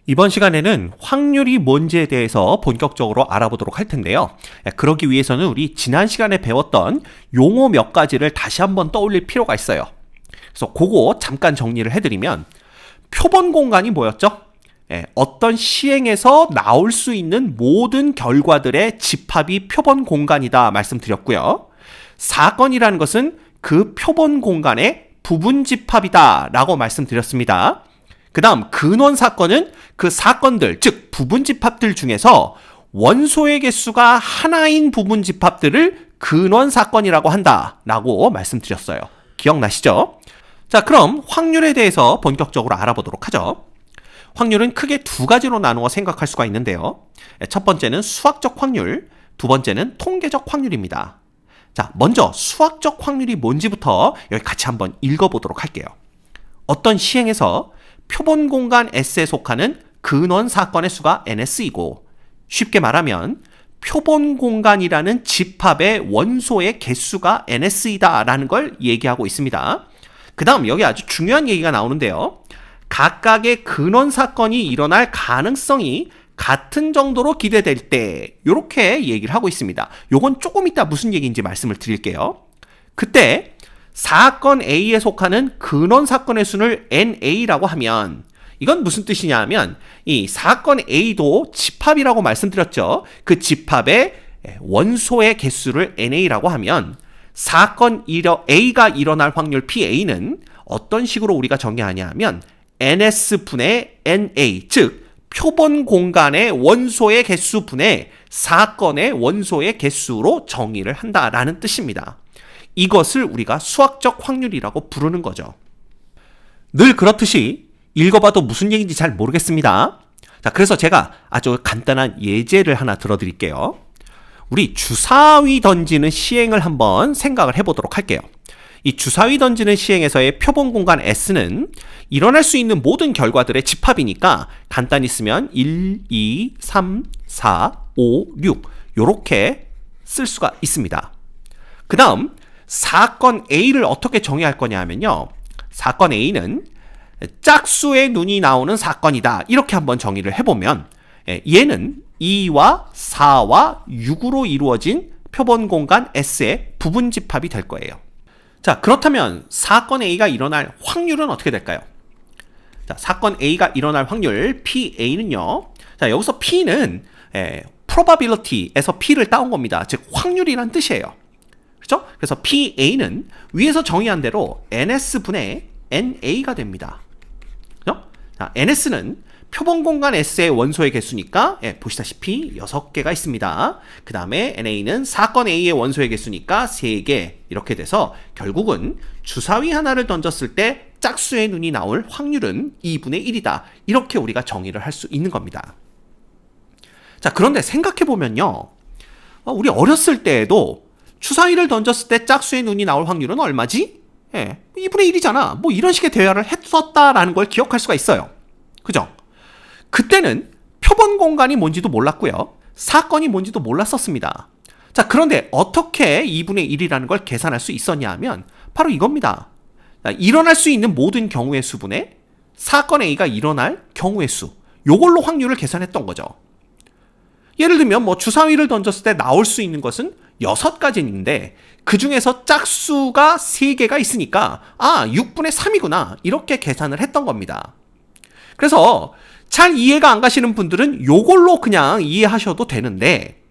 이번 시간에는 확률이 뭔지에 대해서 본격적으로 알아보도록 할 텐데요. 그러기 위해서는 우리 지난 시간에 배웠던 용어 몇 가지를 다시 한번 떠올릴 필요가 있어요. 그래서 그거 잠깐 정리를 해드리면 표본 공간이 뭐였죠? 어떤 시행에서 나올 수 있는 모든 결과들의 집합이 표본 공간이다 말씀드렸고요. 사건이라는 것은 그 표본 공간의 부분 집합이다 라고 말씀드렸습니다. 그 다음 근원 사건은 그 사건들, 즉 부분 집합들 중에서 원소의 개수가 하나인 부분 집합들을 근원 사건이라고 한다 라고 말씀드렸어요. 기억나시죠? 자, 그럼 확률에 대해서 본격적으로 알아보도록 하죠. 확률은 크게 두 가지로 나누어 생각할 수가 있는데요. 첫 번째는 수학적 확률, 두 번째는 통계적 확률입니다. 자, 먼저 수학적 확률이 뭔지부터 여기 같이 한번 읽어보도록 할게요. 어떤 시행에서 표본 공간 S에 속하는 근원 사건의 수가 NS이고, 쉽게 말하면 표본 공간이라는 집합의 원소의 개수가 NS이다 라는 걸 얘기하고 있습니다. 그 다음 여기 아주 중요한 얘기가 나오는데요. 각각의 근원 사건이 일어날 가능성이 같은 정도로 기대될 때 이렇게 얘기를 하고 있습니다. 요건 조금 이따 무슨 얘기인지 말씀을 드릴게요. 그때 사건 A에 속하는 근원 사건의 수를 NA라고 하면 이건 무슨 뜻이냐 하면 이 사건 A도 집합이라고 말씀드렸죠. 그 집합의 원소의 개수를 NA라고 하면 사건 A가 일어날 확률 PA는 어떤 식으로 우리가 정의하냐 하면 NS분의 NA, 즉 표본 공간의 원소의 개수분의 사건의 원소의 개수로 정의를 한다라는 뜻입니다. 이것을 우리가 수학적 확률이라고 부르는 거죠. 늘 그렇듯이 읽어봐도 무슨 얘기인지 잘 모르겠습니다. 자, 그래서 제가 아주 간단한 예제를 하나 들어드릴게요. 우리 주사위 던지는 시행을 한번 생각을 해보도록 할게요. 이 주사위 던지는 시행에서의 표본 공간 S는 일어날 수 있는 모든 결과들의 집합이니까 간단히 쓰면 1, 2, 3, 4, 5, 6 이렇게 쓸 수가 있습니다. 그 다음 사건 A를 어떻게 정의할 거냐 하면요. 사건 A는 짝수의 눈이 나오는 사건이다. 이렇게 한번 정의를 해보면 얘는 2와 4와 6으로 이루어진 표본 공간 S의 부분 집합이 될 거예요. 자, 그렇다면 사건 A가 일어날 확률은 어떻게 될까요? 자, 사건 A가 일어날 확률 PA는요. 자, 여기서 P는 probability에서 P를 따온 겁니다. 즉 확률이란 뜻이에요. 그렇죠? 그래서 PA는 위에서 정의한 대로 NS분의 NA가 됩니다. 그렇죠? 자, NS는 표본 공간 S의 원소의 개수니까 보시다시피 6개가 있습니다. 그 다음에 NA는 사건 A의 원소의 개수니까 3개 이렇게 돼서 결국은 주사위 하나를 던졌을 때 짝수의 눈이 나올 확률은 2분의 1이다. 이렇게 우리가 정의를 할 수 있는 겁니다. 자, 그런데 생각해보면요. 우리 어렸을 때에도 주사위를 던졌을 때 짝수의 눈이 나올 확률은 얼마지? 2분의 1이잖아. 뭐 이런 식의 대화를 했었다라는 걸 기억할 수가 있어요. 그죠? 그때는 표본 공간이 뭔지도 몰랐고요. 사건이 뭔지도 몰랐었습니다. 자, 그런데 어떻게 2분의 1이라는 걸 계산할 수 있었냐 하면 바로 이겁니다. 일어날 수 있는 모든 경우의 수분의 사건 A가 일어날 경우의 수. 요걸로 확률을 계산했던 거죠. 예를 들면 뭐 주사위를 던졌을 때 나올 수 있는 것은 6가지인데 그 중에서 짝수가 3개가 있으니까 6분의 3이구나. 이렇게 계산을 했던 겁니다. 그래서 잘 이해가 안 가시는 분들은 요걸로 그냥 이해하셔도 되는데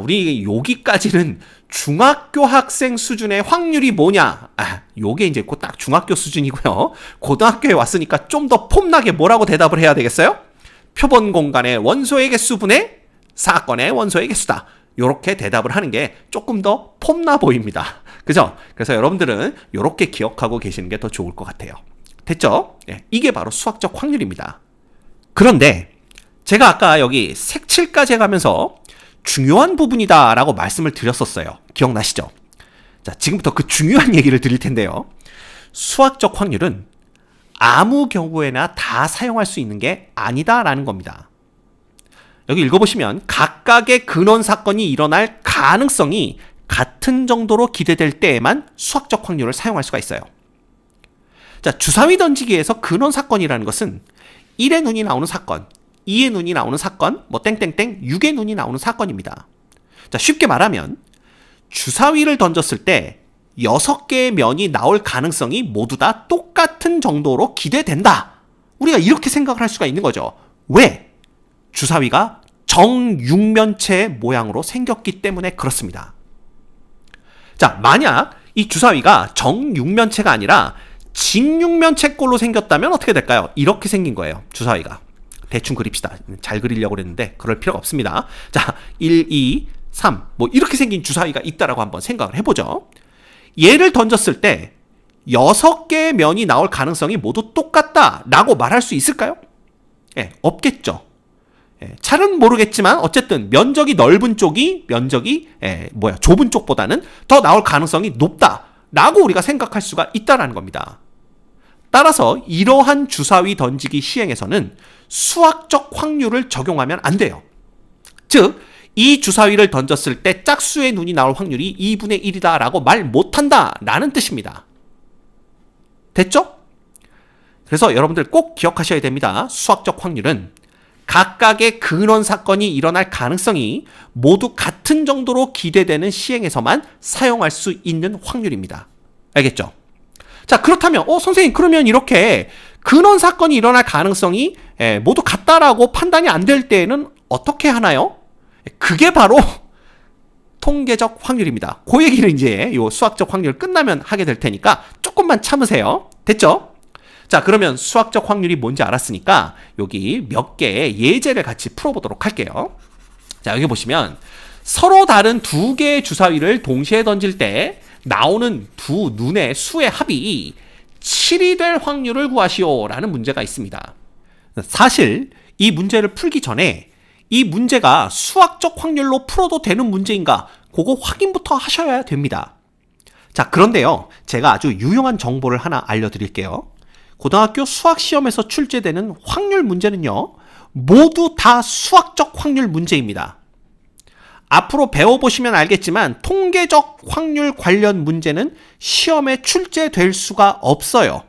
우리 여기까지는 중학교 학생 수준의 확률이 뭐냐? 요게 이제 곧 딱 중학교 수준이고요. 고등학교에 왔으니까 좀 더 폼나게 뭐라고 대답을 해야 되겠어요? 표본 공간의 원소의 개수분의 사건의 원소의 개수다. 요렇게 대답을 하는 게 조금 더 폼나 보입니다. 그죠? 그래서 여러분들은 요렇게 기억하고 계시는 게 더 좋을 것 같아요. 됐죠? 이게 바로 수학적 확률입니다. 그런데 제가 아까 여기 색칠까지 해가면서 중요한 부분이다 라고 말씀을 드렸었어요. 기억나시죠? 자, 지금부터 그 중요한 얘기를 드릴 텐데요. 수학적 확률은 아무 경우에나 다 사용할 수 있는 게 아니다 라는 겁니다. 여기 읽어보시면 각각의 근원 사건이 일어날 가능성이 같은 정도로 기대될 때에만 수학적 확률을 사용할 수가 있어요. 자, 주사위 던지기에서 근원 사건이라는 것은 1의 눈이 나오는 사건, 2의 눈이 나오는 사건, 뭐 땡땡땡 6의 눈이 나오는 사건입니다. 자, 쉽게 말하면 주사위를 던졌을 때 6개의 면이 나올 가능성이 모두 다 똑같은 정도로 기대된다. 우리가 이렇게 생각을 할 수가 있는 거죠. 왜? 주사위가 정육면체의 모양으로 생겼기 때문에 그렇습니다. 자, 만약 이 주사위가 정육면체가 아니라 직육면체꼴로 생겼다면 어떻게 될까요? 이렇게 생긴 거예요. 주사위가. 대충 그립시다. 잘 그리려고 그랬는데 그럴 필요가 없습니다. 자, 1, 2, 3 뭐 이렇게 생긴 주사위가 있다라고 한번 생각을 해보죠. 얘를 던졌을 때 6개의 면이 나올 가능성이 모두 똑같다라고 말할 수 있을까요? 예, 없겠죠. 예, 잘은 모르겠지만 어쨌든 면적이 넓은 쪽이 좁은 쪽보다는 더 나올 가능성이 높다라고 우리가 생각할 수가 있다라는 겁니다. 따라서 이러한 주사위 던지기 시행에서는 수학적 확률을 적용하면 안 돼요. 즉, 이 주사위를 던졌을 때 짝수의 눈이 나올 확률이 2분의 1이다 라고 말 못한다 라는 뜻입니다. 됐죠? 그래서 여러분들 꼭 기억하셔야 됩니다. 수학적 확률은 각각의 근원 사건이 일어날 가능성이 모두 같은 정도로 기대되는 시행에서만 사용할 수 있는 확률입니다. 알겠죠? 자, 그렇다면 선생님 그러면 이렇게 근원 사건이 일어날 가능성이 모두 같다라고 판단이 안 될 때에는 어떻게 하나요? 그게 바로 통계적 확률입니다. 그 얘기를 이제 요 수학적 확률 끝나면 하게 될 테니까 조금만 참으세요. 됐죠? 자, 그러면 수학적 확률이 뭔지 알았으니까 여기 몇 개의 예제를 같이 풀어보도록 할게요. 자, 여기 보시면 서로 다른 두 개의 주사위를 동시에 던질 때 나오는 두 눈의 수의 합이 7이 될 확률을 구하시오 라는 문제가 있습니다. 사실 이 문제를 풀기 전에 이 문제가 수학적 확률로 풀어도 되는 문제인가 그거 확인부터 하셔야 됩니다. 자, 그런데요, 제가 아주 유용한 정보를 하나 알려드릴게요. 고등학교 수학시험에서 출제되는 확률 문제는요, 모두 다 수학적 확률 문제입니다. 앞으로 배워보시면 알겠지만 통계적 확률 관련 문제는 시험에 출제될 수가 없어요.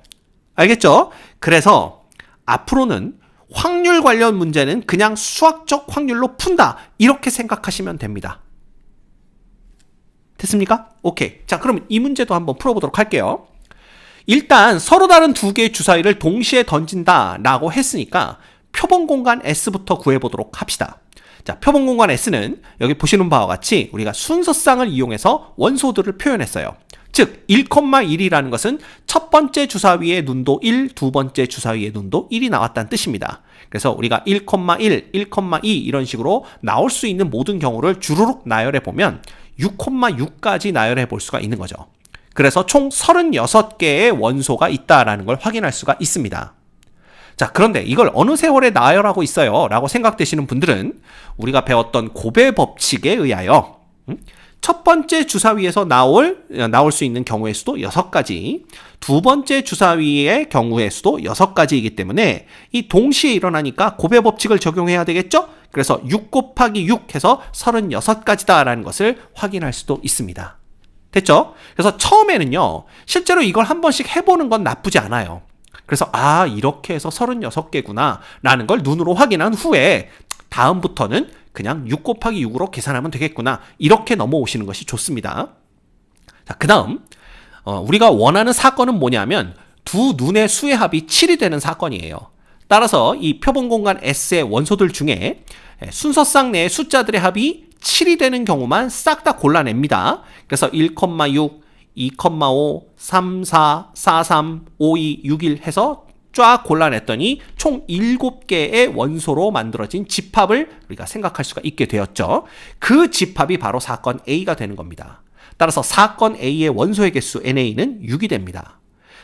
알겠죠? 그래서 앞으로는 확률 관련 문제는 그냥 수학적 확률로 푼다, 이렇게 생각하시면 됩니다. 됐습니까? 오케이. 자, 그럼 이 문제도 한번 풀어보도록 할게요. 일단 서로 다른 두 개의 주사위를 동시에 던진다라고 했으니까 표본 공간 S부터 구해보도록 합시다. 자, 표본 공간 S는 여기 보시는 바와 같이 우리가 순서쌍을 이용해서 원소들을 표현했어요. 즉 1,1이라는 것은 첫 번째 주사위의 눈도 1, 두 번째 주사위의 눈도 1이 나왔다는 뜻입니다. 그래서 우리가 1,1, 1,2 이런 식으로 나올 수 있는 모든 경우를 주르륵 나열해 보면 6,6까지 나열해 볼 수가 있는 거죠. 그래서 총 36개의 원소가 있다라는 걸 확인할 수가 있습니다. 자, 그런데 이걸 어느 세월에 나열하고 있어요 라고 생각되시는 분들은 우리가 배웠던 고배 법칙에 의하여 첫 번째 주사위에서 나올 수 있는 경우의 수도 6가지, 두 번째 주사위의 경우의 수도 6가지이기 때문에 이 동시에 일어나니까 고배 법칙을 적용해야 되겠죠? 그래서 6 곱하기 6 해서 36가지다라는 것을 확인할 수도 있습니다. 됐죠? 그래서 처음에는요, 실제로 이걸 한 번씩 해보는 건 나쁘지 않아요. 그래서 이렇게 해서 36개구나 라는 걸 눈으로 확인한 후에 다음부터는 그냥 6 곱하기 6으로 계산하면 되겠구나, 이렇게 넘어오시는 것이 좋습니다. 자, 그 다음 우리가 원하는 사건은 뭐냐면 두 눈의 수의 합이 7이 되는 사건이에요. 따라서 이 표본 공간 S의 원소들 중에 순서쌍 내의 숫자들의 합이 7이 되는 경우만 싹 다 골라냅니다. 그래서 1,6, 2,5, 3, 4, 4, 3, 5, 2, 6, 1 해서 쫙 골라냈더니 총 7개의 원소로 만들어진 집합을 우리가 생각할 수가 있게 되었죠. 그 집합이 바로 사건 A가 되는 겁니다. 따라서 사건 A의 원소의 개수 NA는 6이 됩니다.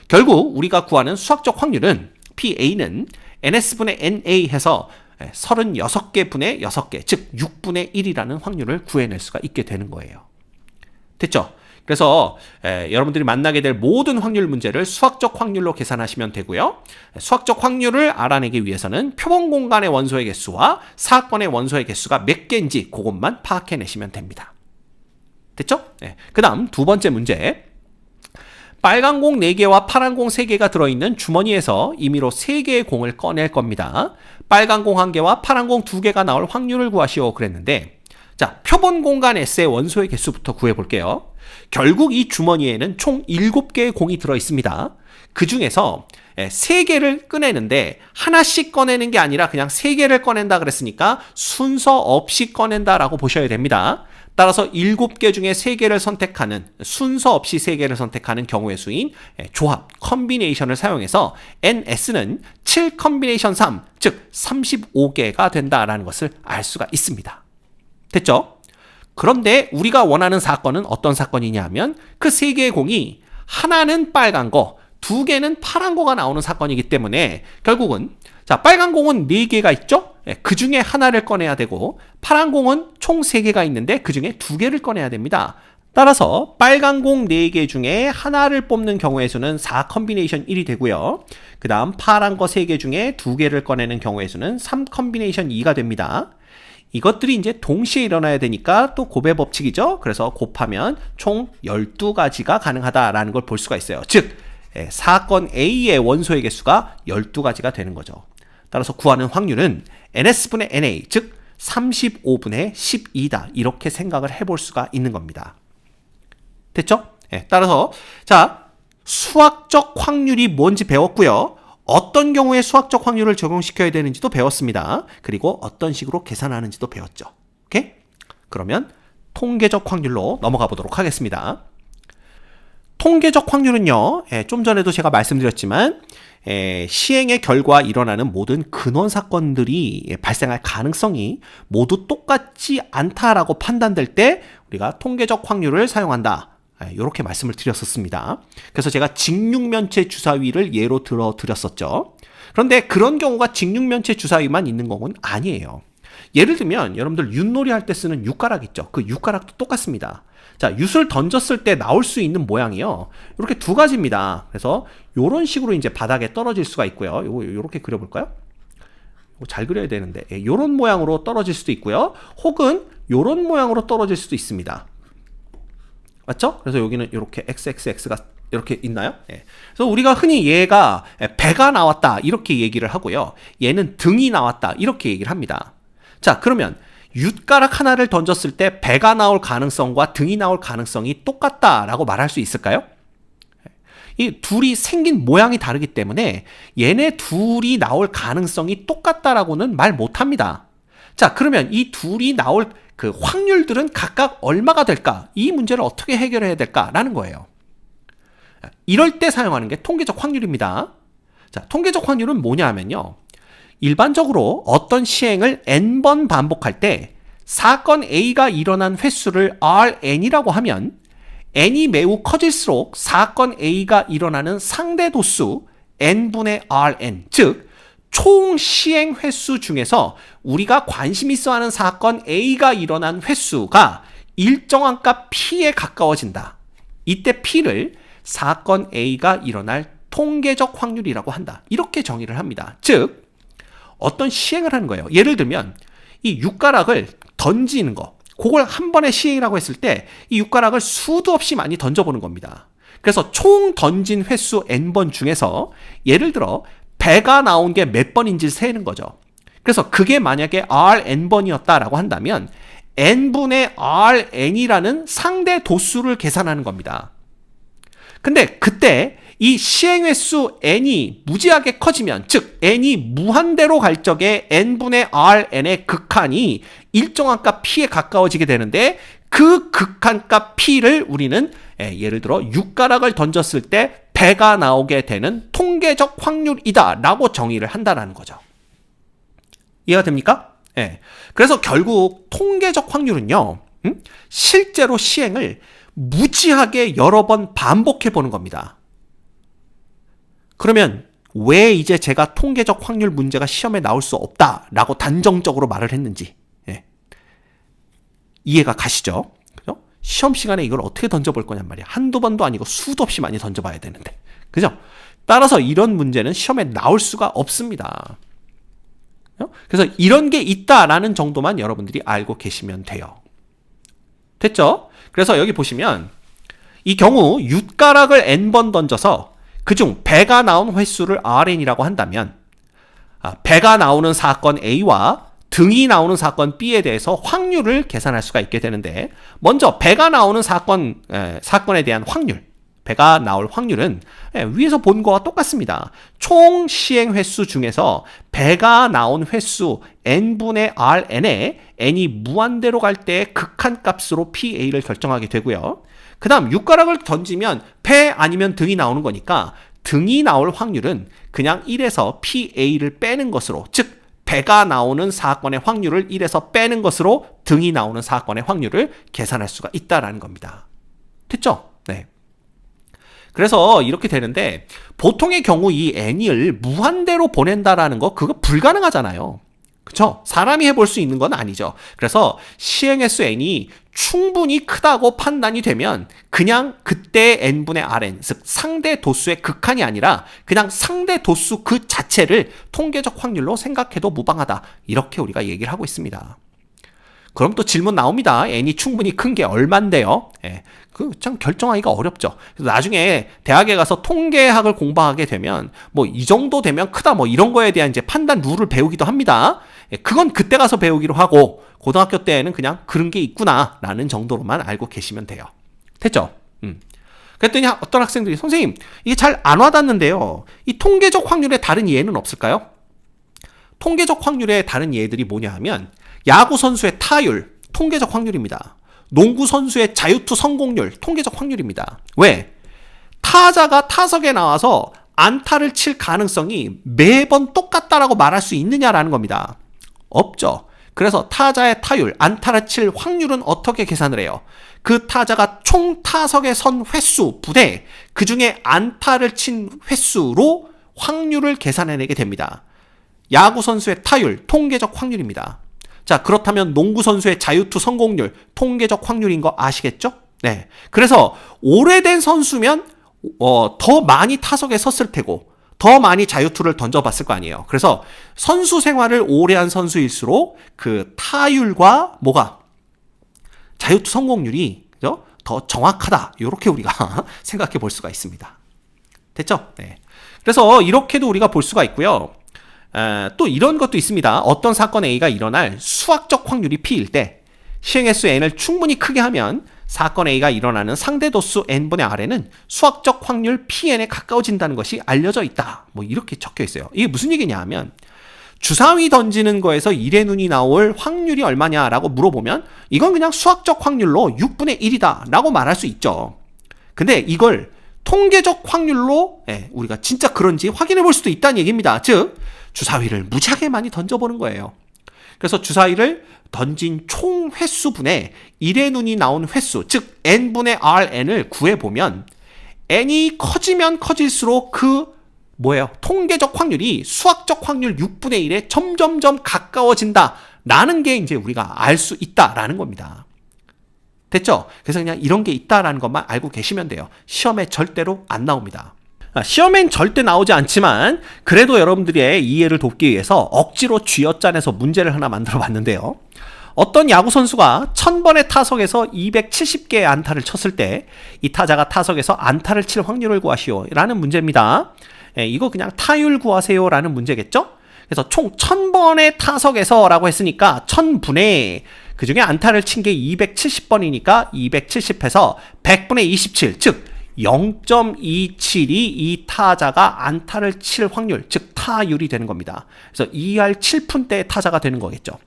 결국 우리가 구하는 수학적 확률은 PA는 NS분의 NA 해서 36개 분의 6개, 즉 6분의 1이라는 확률을 구해낼 수가 있게 되는 거예요. 됐죠? 그래서 여러분들이 만나게 될 모든 확률 문제를 수학적 확률로 계산하시면 되고요. 수학적 확률을 알아내기 위해서는 표본 공간의 원소의 개수와 사건의 원소의 개수가 몇 개인지 그것만 파악해내시면 됩니다. 됐죠? 그 다음 두 번째 문제. 빨간 공 4개와 파란 공 3개가 들어있는 주머니에서 임의로 3개의 공을 꺼낼 겁니다. 빨간 공 1개와 파란 공 2개가 나올 확률을 구하시오 그랬는데, 자, 표본 공간 S의 원소의 개수부터 구해볼게요. 결국 이 주머니에는 총 7개의 공이 들어있습니다. 그 중에서 3개를 꺼내는데 하나씩 꺼내는 게 아니라 그냥 3개를 꺼낸다 그랬으니까 순서 없이 꺼낸다라고 보셔야 됩니다. 따라서 7개 중에 3개를 선택하는, 순서 없이 3개를 선택하는 경우의 수인 조합, 컨비네이션을 사용해서 NS는 7 컨비네이션 3, 즉 35개가 된다라는 것을 알 수가 있습니다. 됐죠? 그런데 우리가 원하는 사건은 어떤 사건이냐 하면 그 3개의 공이 하나는 빨간 거, 2개는 파란 거가 나오는 사건이기 때문에 결국은, 자, 빨간 공은 4개가 있죠? 그 중에 하나를 꺼내야 되고, 파란 공은 총 3개가 있는데 그 중에 2개를 꺼내야 됩니다. 따라서 빨간 공 4개 중에 하나를 뽑는 경우의 수는 4 컨비네이션 1이 되고요. 그 다음 파란 거 3개 중에 2개를 꺼내는 경우의 수는 3 컨비네이션 2가 됩니다. 이것들이 이제 동시에 일어나야 되니까 또 곱의 법칙이죠. 그래서 곱하면 총 12가지가 가능하다라는 걸 볼 수가 있어요. 즉, 사건 A의 원소의 개수가 12가지가 되는 거죠. 따라서 구하는 확률은 NS분의 NA, 즉 35분의 12다. 이렇게 생각을 해볼 수가 있는 겁니다. 됐죠? 따라서 자, 수학적 확률이 뭔지 배웠고요. 어떤 경우에 수학적 확률을 적용시켜야 되는지도 배웠습니다. 그리고 어떤 식으로 계산하는지도 배웠죠. 오케이? 그러면 통계적 확률로 넘어가 보도록 하겠습니다. 통계적 확률은요, 좀 전에도 제가 말씀드렸지만 시행의 결과 일어나는 모든 근원 사건들이 발생할 가능성이 모두 똑같지 않다라고 판단될 때 우리가 통계적 확률을 사용한다. 이렇게 말씀을 드렸었습니다. 그래서 제가 직육면체 주사위를 예로 들어 드렸었죠. 그런데 그런 경우가 직육면체 주사위만 있는 경우는 아니에요. 예를 들면 여러분들 윷놀이 할 때 쓰는 윷가락 있죠. 그 윷가락도 똑같습니다. 자, 윷을 던졌을 때 나올 수 있는 모양이요, 이렇게 2가지입니다. 그래서 이런 식으로 이제 바닥에 떨어질 수가 있고요. 요거 이렇게 그려볼까요? 잘 그려야 되는데, 이런 모양으로 떨어질 수도 있고요. 혹은 이런 모양으로 떨어질 수도 있습니다. 맞죠? 그래서 여기는 이렇게 XXX가 이렇게 있나요? 그래서 우리가 흔히 얘가 배가 나왔다 이렇게 얘기를 하고요. 얘는 등이 나왔다 이렇게 얘기를 합니다. 자, 그러면 윷가락 하나를 던졌을 때 배가 나올 가능성과 등이 나올 가능성이 똑같다라고 말할 수 있을까요? 이 둘이 생긴 모양이 다르기 때문에 얘네 둘이 나올 가능성이 똑같다라고는 말 못합니다. 자, 그러면 이 둘이 나올 그 확률들은 각각 얼마가 될까? 이 문제를 어떻게 해결해야 될까라는 거예요. 이럴 때 사용하는 게 통계적 확률입니다. 자, 통계적 확률은 뭐냐 하면요, 일반적으로 어떤 시행을 n번 반복할 때 사건 A가 일어난 횟수를 Rn이라고 하면 n이 매우 커질수록 사건 A가 일어나는 상대 도수 n분의 Rn, 즉 총 시행 횟수 중에서 우리가 관심 있어 하는 사건 A가 일어난 횟수가 일정한 값 P에 가까워진다. 이때 P를 사건 A가 일어날 통계적 확률이라고 한다. 이렇게 정의를 합니다. 즉 어떤 시행을 하는 거예요. 예를 들면 이 윷가락을 던지는 거, 그걸 한 번에 시행이라고 했을 때 이 윷가락을 수도 없이 많이 던져보는 겁니다. 그래서 총 던진 횟수 n번 중에서 예를 들어 배가 나온 게 몇 번인지 세는 거죠. 그래서 그게 만약에 Rn번이었다라고 한다면 n분의 Rn이라는 상대 도수를 계산하는 겁니다. 근데 그때 이 시행 횟수 n이 무지하게 커지면, 즉 n이 무한대로 갈 적에 n분의 Rn의 극한이 일정한 값 P에 가까워지게 되는데 그 극한값 P를 우리는 예를 들어 윷가락을 던졌을 때 배가 나오게 되는 통계적 확률이다 라고 정의를 한다는 거죠. 이해가 됩니까? 그래서 결국 통계적 확률은요, 실제로 시행을 무지하게 여러 번 반복해 보는 겁니다. 그러면 왜 이제 제가 통계적 확률 문제가 시험에 나올 수 없다라고 단정적으로 말을 했는지 이해가 가시죠? 그죠? 시험 시간에 이걸 어떻게 던져볼 거냔 말이야. 한두 번도 아니고 수도 없이 많이 던져봐야 되는데. 그죠? 따라서 이런 문제는 시험에 나올 수가 없습니다. 그래서 이런 게 있다라는 정도만 여러분들이 알고 계시면 돼요. 됐죠? 그래서 여기 보시면 이 경우 윷가락을 n번 던져서 그중 배가 나온 횟수를 Rn이라고 한다면 배가 나오는 사건 A와 등이 나오는 사건 B에 대해서 확률을 계산할 수가 있게 되는데, 먼저 배가 나오는 사건에 대한 확률, 배가 나올 확률은 위에서 본 거와 똑같습니다. 총 시행 횟수 중에서 배가 나온 횟수 n분의 Rn에 n이 무한대로 갈 때 극한값으로 PA를 결정하게 되고요. 그 다음 윷가락을 던지면 배 아니면 등이 나오는 거니까 등이 나올 확률은 그냥 1에서 PA를 빼는 것으로, 즉 배가 나오는 사건의 확률을 1에서 빼는 것으로 등이 나오는 사건의 확률을 계산할 수가 있다라는 겁니다. 됐죠? 네. 그래서 이렇게 되는데, 보통의 경우 이 n을 무한대로 보낸다라는 거 그거 불가능하잖아요. 그쵸? 사람이 해볼 수 있는 건 아니죠. 그래서 시행횟수 n이 충분히 크다고 판단이 되면 그냥 그때 n분의 Rn, 즉 상대 도수의 극한이 아니라 그냥 상대 도수 그 자체를 통계적 확률로 생각해도 무방하다, 이렇게 우리가 얘기를 하고 있습니다. 그럼 또 질문 나옵니다. n이 충분히 큰 게 얼만데요? 그 참 결정하기가 어렵죠. 그래서 나중에 대학에 가서 통계학을 공부하게 되면 뭐 이 정도 되면 크다 뭐 이런 거에 대한 이제 판단 룰을 배우기도 합니다. 그건 그때 가서 배우기로 하고 고등학교 때에는 그냥 그런 게 있구나라는 정도로만 알고 계시면 돼요. 됐죠? 그랬더니 어떤 학생들이 선생님 이게 잘 안 와닿는데요. 이 통계적 확률의 다른 예는 없을까요? 통계적 확률의 다른 예들이 뭐냐 하면 야구 선수의 타율, 통계적 확률입니다. 농구 선수의 자유투 성공률, 통계적 확률입니다. 왜? 타자가 타석에 나와서 안타를 칠 가능성이 매번 똑같다라고 말할 수 있느냐라는 겁니다. 없죠. 그래서 타자의 타율, 안타를 칠 확률은 어떻게 계산을 해요? 그 타자가 총 타석에 선 횟수 분의 그 중에 안타를 친 횟수로 확률을 계산해내게 됩니다. 야구 선수의 타율, 통계적 확률입니다. 자, 그렇다면 농구 선수의 자유투 성공률, 통계적 확률인 거 아시겠죠? 네. 그래서 오래된 선수면 더 많이 타석에 섰을 테고 더 많이 자유투를 던져봤을 거 아니에요. 그래서 선수 생활을 오래 한 선수일수록 그 타율과 자유투 성공률이 더 정확하다, 이렇게 우리가 생각해 볼 수가 있습니다. 됐죠? 네. 그래서 이렇게도 우리가 볼 수가 있고요. 또 이런 것도 있습니다. 어떤 사건 A가 일어날 수학적 확률이 P일 때 시행횟수 n을 충분히 크게 하면 사건 A가 일어나는 상대 도수 n분의 R에는 수학적 확률 Pn에 가까워진다는 것이 알려져 있다. 뭐 이렇게 적혀 있어요. 이게 무슨 얘기냐 하면 주사위 던지는 거에서 1의 눈이 나올 확률이 얼마냐라고 물어보면 이건 그냥 수학적 확률로 6분의 1이다 라고 말할 수 있죠. 근데 이걸 통계적 확률로 우리가 진짜 그런지 확인해 볼 수도 있다는 얘기입니다. 즉 주사위를 무지하게 많이 던져보는 거예요. 그래서 주사위를 던진 총 횟수분의 1의 눈이 나온 횟수, 즉 n분의 Rn을 구해보면 n이 커지면 커질수록 통계적 확률이 수학적 확률 6분의 1에 점점점 가까워진다라는 게 이제 우리가 알 수 있다라는 겁니다. 됐죠? 그래서 그냥 이런 게 있다라는 것만 알고 계시면 돼요. 시험에 절대로 안 나옵니다. 시험엔 절대 나오지 않지만 그래도 여러분들의 이해를 돕기 위해서 억지로 쥐어짜내서 문제를 하나 만들어 봤는데요. 어떤 야구 선수가 1000번의 타석에서 270개의 안타를 쳤을 때 이 타자가 타석에서 안타를 칠 확률을 구하시오 라는 문제입니다. 이거 그냥 타율 구하세요 라는 문제겠죠? 그래서 총 1000번의 타석에서 라고 했으니까 1000분의 그 중에 안타를 친 게 270번이니까 270해서 100분의 27, 즉 0.27이 이 타자가 안타를 칠 확률, 즉 타율이 되는 겁니다. 그래서 2할 7푼대의 타자가 되는 거겠죠.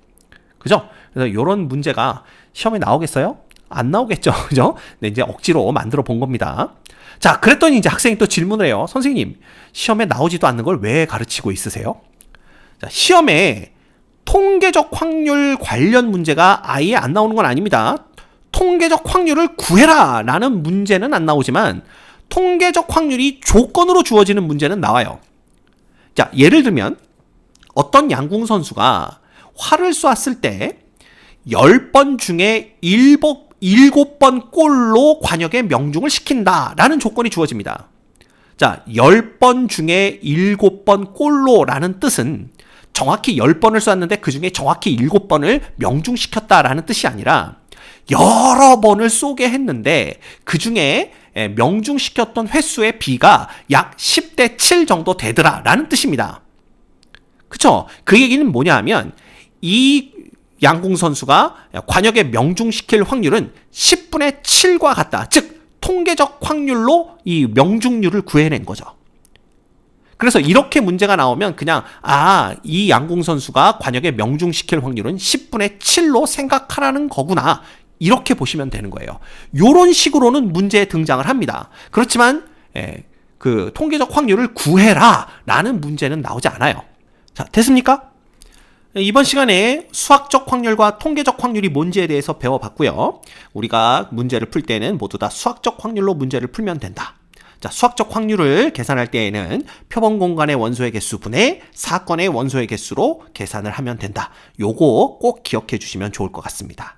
그죠? 그래서 이런 문제가 시험에 나오겠어요? 안 나오겠죠. 그죠? 네, 이제 억지로 만들어 본 겁니다. 자, 그랬더니 이제 학생이 또 질문을 해요. 선생님, 시험에 나오지도 않는 걸 왜 가르치고 있으세요? 자, 시험에 통계적 확률 관련 문제가 아예 안 나오는 건 아닙니다. 통계적 확률을 구해라 라는 문제는 안 나오지만 통계적 확률이 조건으로 주어지는 문제는 나와요. 자, 예를 들면 어떤 양궁 선수가 활을 쏘았을 때 10번 중에 7번 골로 관역에 명중을 시킨다 라는 조건이 주어집니다. 자, 10번 중에 7번 골로 라는 뜻은 정확히 10번을 쏘았는데 그 중에 정확히 7번을 명중시켰다라는 뜻이 아니라 여러 번을 쏘게 했는데 그 중에 명중시켰던 횟수의 비가 약 10대 7 정도 되더라라는 뜻입니다. 그쵸? 그 얘기는 뭐냐 하면 이 양궁 선수가 관역에 명중시킬 확률은 10분의 7과 같다. 즉 통계적 확률로 이 명중률을 구해낸 거죠. 그래서 이렇게 문제가 나오면 그냥 이 양궁 선수가 관역에 명중시킬 확률은 10분의 7로 생각하라는 거구나. 이렇게 보시면 되는 거예요. 요런 식으로는 문제에 등장을 합니다. 그렇지만 그 통계적 확률을 구해라 라는 문제는 나오지 않아요. 자, 됐습니까? 이번 시간에 수학적 확률과 통계적 확률이 뭔지에 대해서 배워봤고요. 우리가 문제를 풀 때는 모두 다 수학적 확률로 문제를 풀면 된다. 자, 수학적 확률을 계산할 때에는 표본 공간의 원소의 개수 분의 사건의 원소의 개수로 계산을 하면 된다. 요거 꼭 기억해 주시면 좋을 것 같습니다.